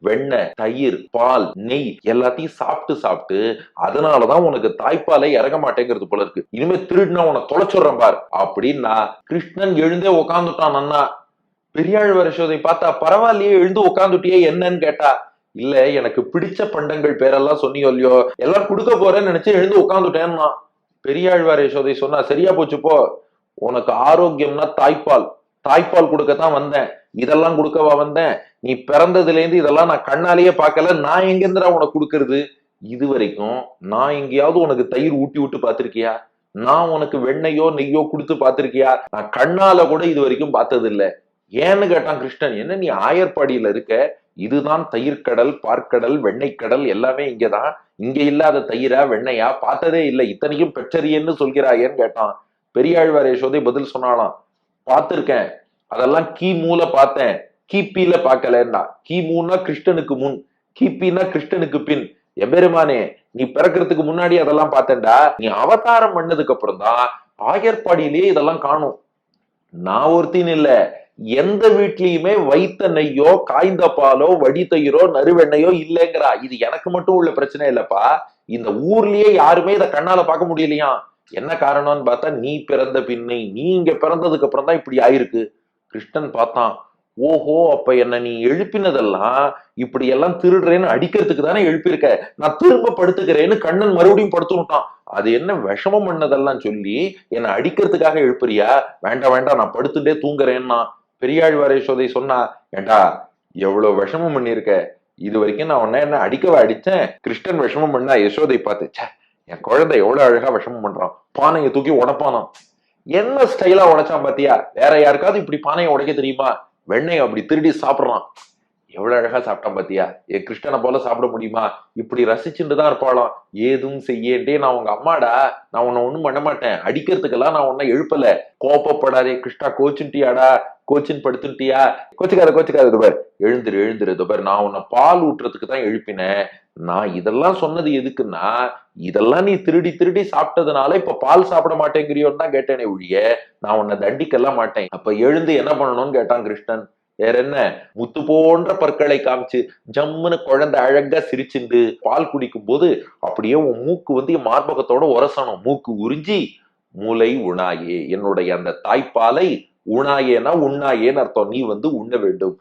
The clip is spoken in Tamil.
வெண்ணெய், தயிர், பால், நெய் எல்லாத்தையும் சாப்பிட்டு சாப்பிட்டு அதனாலதான் உனக்கு தாய்ப்பாலை இறங்க மாட்டேங்கிறது போல இருக்கு. இனிமே திருடுனா உன தொலைச்சுடுறேன் பார் அப்படின்னா கிருஷ்ணன் எழுந்தே உட்காந்துட்டான். நன்னா பெரியாழ்வார் யசோதை பார்த்தா, பரவாயில்லையே எழுந்து உட்காந்துட்டியே என்னன்னு கேட்டா, இல்ல எனக்கு பிடிச்ச பண்டங்கள் பேரெல்லாம் சொன்னியோ இல்லையோ எல்லாம் கொடுக்க போறேன்னு நினைச்சு எழுந்து உட்காந்துட்டேன்னா. பெரியாழ்வார் யசோதை சொன்னா, சரியா போச்சு போ, உனக்கு ஆரோக்கியம்னா தாய்ப்பால், தாய்ப்பால் கொடுக்கத்தான் வந்தேன், இதெல்லாம் கொடுக்கவா வந்தேன்? நீ பிறந்ததுல இருந்து இதெல்லாம் நான் கண்ணாலேயே பார்க்கல, நான் எங்கிருந்துடா உனக்கு கொடுக்கறது? இது வரைக்கும் நான் எங்கேயாவது உனக்கு தயிர் ஊட்டி விட்டு பார்த்திருக்கியா? நான் உனக்கு வெண்ணையோ நெய்யோ கொடுத்து பார்த்திருக்கியா? நான் கண்ணால கூட இது வரைக்கும் பார்த்தது இல்ல. ஏன்னு கேட்டான் கிருஷ்ணன். என்ன நீ ஆயர்பாடியில இருக்க, இதுதான் தயிர்கடல், பார்க்கடல், வெண்ணெய்க்கடல் எல்லாமே இங்கதான், இங்க இல்லாத தயிரா வெண்ணையா பார்த்ததே இல்லை, இத்தனைக்கும் பெற்றறியன்னு சொல்கிறாயேன்னு கேட்டான். பெரியாழ்வார் யசோதை பதில் சொன்னாலாம், பார்த்திருக்கேன், அதெல்லாம் கிமுல பார்த்தேன், கிபில பார்க்கலன்னா. கிமுன்னா கிருஷ்ணனுக்கு முன், கிபின்னா கிருஷ்ணனுக்கு பின். எபெருமானே, நீ பிறக்கிறதுக்கு முன்னாடி அதெல்லாம் பார்த்தேன்டா, நீ அவதாரம் பண்ணதுக்கு அப்புறம் தான் ஆயர்பாடியிலேயே இதெல்லாம் காணும். நான் ஒருத்தின் இல்ல, எந்த வீட்லயுமே வைத்த நெய்யோ காய்ந்த பாலோ வடி தயிரோ நறுவெண்ணையோ இல்லைங்கிறா. இது எனக்கு மட்டும் உள்ள பிரச்சனை இல்லப்பா, இந்த ஊர்லயே யாருமே இதை கண்ணால பார்க்க முடியலையா. என்ன காரணம்னு பார்த்தா, நீ பிறந்த பின்னை, நீ இங்க பிறந்ததுக்கு அப்புறம் தான் இப்படி ஆயிருக்கு. கிருஷ்ணன் பார்த்தான், ஓஹோ, அப்ப என்ன நீ எழுப்பினதெல்லாம் இப்படி எல்லாம் திருடுறேன்னு அடிக்கிறதுக்கு தானே எழுப்பியிருக்க, நான் திரும்ப படுத்துக்கிறேன்னு கண்ணன் மறுபடியும் படுத்து விட்டான். அது என்ன விஷமம் பண்ணதெல்லாம் சொல்லி என்னை அடிக்கிறதுக்காக எழுப்புறியா? வேண்டாம் வேண்டாம், நான் படுத்துட்டே தூங்குறேன்னா. பெரியாழ்வார் யசோதை சொன்னா, ஏண்டா எவ்வளவு விஷமம் பண்ணிருக்க, இது வரைக்கும் நான் உன்ன என்ன அடிக்கவா அடிச்சேன்? கிருஷ்ணன் விஷமம் பண்ணா யசோதை பார்த்து, என் குழந்தை எவ்வளவு அழகா விஷமம் பண்றான், பானையை தூக்கி உடைப்பானாம். என்ன ஸ்டைலா உடைச்சான் பாத்தியா? வேற யாருக்காவது இப்படி பானையை உடைக்க தெரியுமா? வெண்ணெய் அப்படி திருடி சாப்பிடுறான், எவ்வளவு அழகா சாப்பிட்டான் பாத்தியா? என் கிருஷ்ணனை போல சாப்பிட முடியுமா? இப்படி ரசிச்சுட்டு தான் இருப்பாளாம். ஏதும் செய்யட்டே, நான் உங்க அம்மாடா, நான் உன்னை ஒண்ணும் பண்ண மாட்டேன், அடிக்கிறதுக்கெல்லாம் நான் உன்னை எழுப்பல, கோப்பப்படாதே கிருஷ்ணா, கோச்சுட்டியாடா, கோச்சின் படுத்துட்டியா, கோச்சுக்காத பார், எழுந்துரு எழுந்துரு பார், நான் உன்னை பால் ஊட்டுறதுக்கு தான் எழுப்பினேன். நான் இதெல்லாம் சொன்னது எதுக்குன்னா, இதெல்லாம் நீ திருடி திருடி சாப்பிட்டதுனால இப்ப பால் சாப்பிட மாட்டேங்கிறியோன்னு தான் கேட்டேனே ஒழிய நான் உன்னை தண்டிக்கெல்லாம் மாட்டேன். அப்ப எழுந்து என்ன பண்ணணும்னு கேட்டான் கிருஷ்ணன். வேற என்ன, முத்து போன்ற பற்களை காமிச்சு ஜம்முன்னு குழந்தை அழகா சிரிச்சுண்டு பால் குடிக்கும் போது அப்படியே உன் மூக்கு வந்து என் மார்பகத்தோட உரசணும். மூக்கு உறிஞ்சி, மூளை உணாயே, என்னுடைய அந்த தாய்ப்பாலை உணாயேனா உண்ணாயேன்னு அர்த்தம், நீ வந்து உண்ண வேண்டும்.